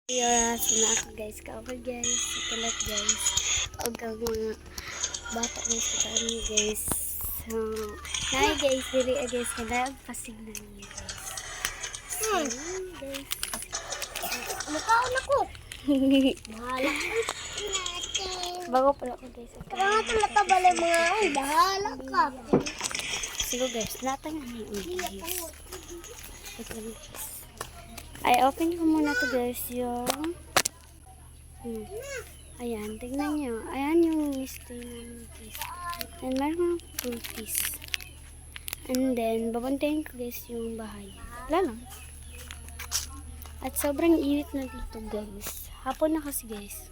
Yes, na ako guys, cover guys, kalat guys, og ang mga bata guys, kami guys. So, nay guys, dili guys, kada pasignan niyo guys. So, guys. Makaon ako. Bahala ka. Bago pala ko guys. Kaya nga natabala mga ay, bahala ka. Sige guys, natang ano guys. Ito guys. Ay, open ko muna to guys yung ayan, tignan nyo. Ayan yung mystery namin guys. And meron mga fruities. And then, babantayin ko guys yung bahay. Wala lang. At sobrang init na dito guys. Hapon na kasi guys.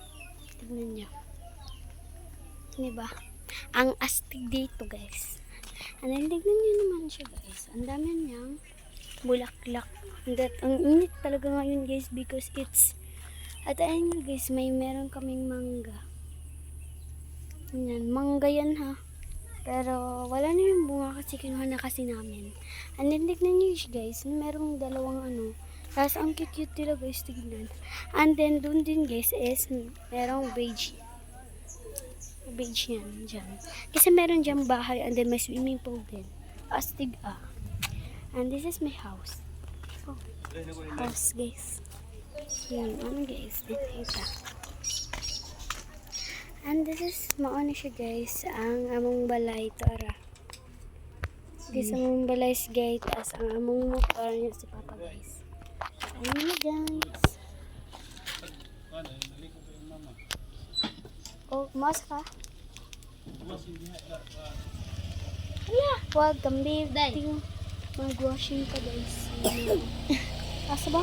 Tignan nyo. Diba? Ang astig dito guys. And then, tignan nyo naman siya guys. Ang dami niyang bulaklak. Ang init talaga ngayon guys because it's at ayun nga guys, meron kaming mangga. Yan, mangga yan ha. Pero wala na yung bunga kasi kinuha na kasi namin. And then tignan nyo guys, merong dalawang ano. Tapos ang cute nila guys, tignan. And then dun din guys is merong beige. Beige yan, dyan. Kasi meron dyan bahay and then may swimming pool din. Astig ah. And this is my house. Oh, house guys. Yan, ano guys, dito. And this is, mauna siya guys, ang among balay, ito ara. Guys, among balay is guys, as ang among motor niya si Papa guys. Ayun na guys. Oh, mas ka? Hala, wag kambi. Mag-washing ka guys. Asa ba?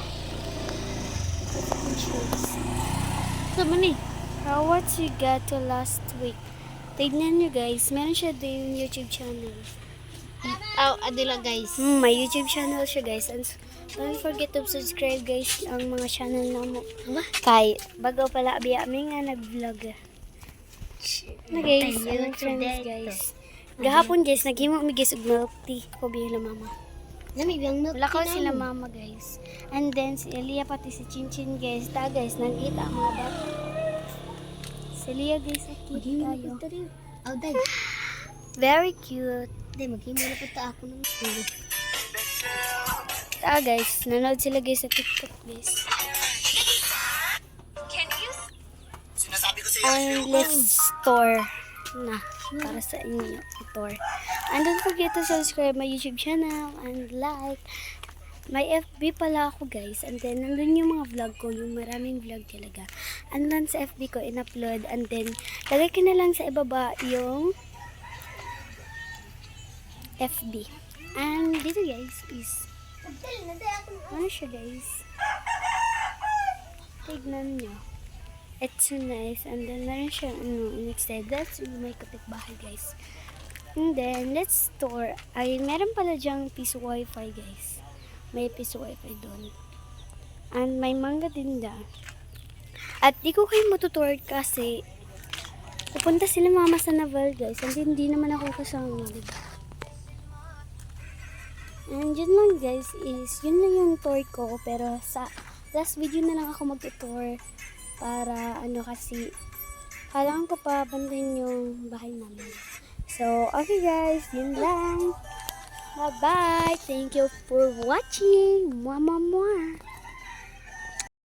So mani, what you got to last week? Tignan nyo guys, meron siya din YouTube channel. Oh, adila guys. May YouTube channel siya guys. And don't forget to subscribe guys ang mga channel na mo. Kay, bago pala biya kami nga nag-vlog. Na guys, ang friends guys. Gahapon guys, naghimo mi guys og milk tea ko biya mama. Namibiyang milk tea. Lakaw sila mama guys. And then si Elia pati si Chinchin guys. Ta guys, nagkita ang mga bata. Si Elia guys, nakita tayo. Oh, day. Very cute. Day, maghimo na po ta ako ng Ta guys, nanood sila guys sa TikTok guys. And let's store na para sa inyo store. And don't forget to subscribe my YouTube channel and like. May FB pala ako guys. And then nandun yung mga vlog ko, yung maraming vlog talaga. And then sa FB ko in-upload. And then lagay ko na lang sa ibaba yung FB. And dito guys is ano siya guys? Tignan nyo. It's so nice. And then meron siya next day. That's may kapitbahay guys. And then let's store. Ay meron pala dyang piso wifi guys. May piso wifi doon. And may mangga din da. At di ko kayo matutour kasi pupunta sila mama sa Naval guys. And hindi naman ako kasama, diba? And yun lang guys is yun lang yung tour ko. Pero sa last video na lang ako mag-tour para ano kasi kailangan ko pa bandayin yung bahay namin. So okay guys, yun lang. Bye bye. Thank you for watching. Mwah mwah mwah.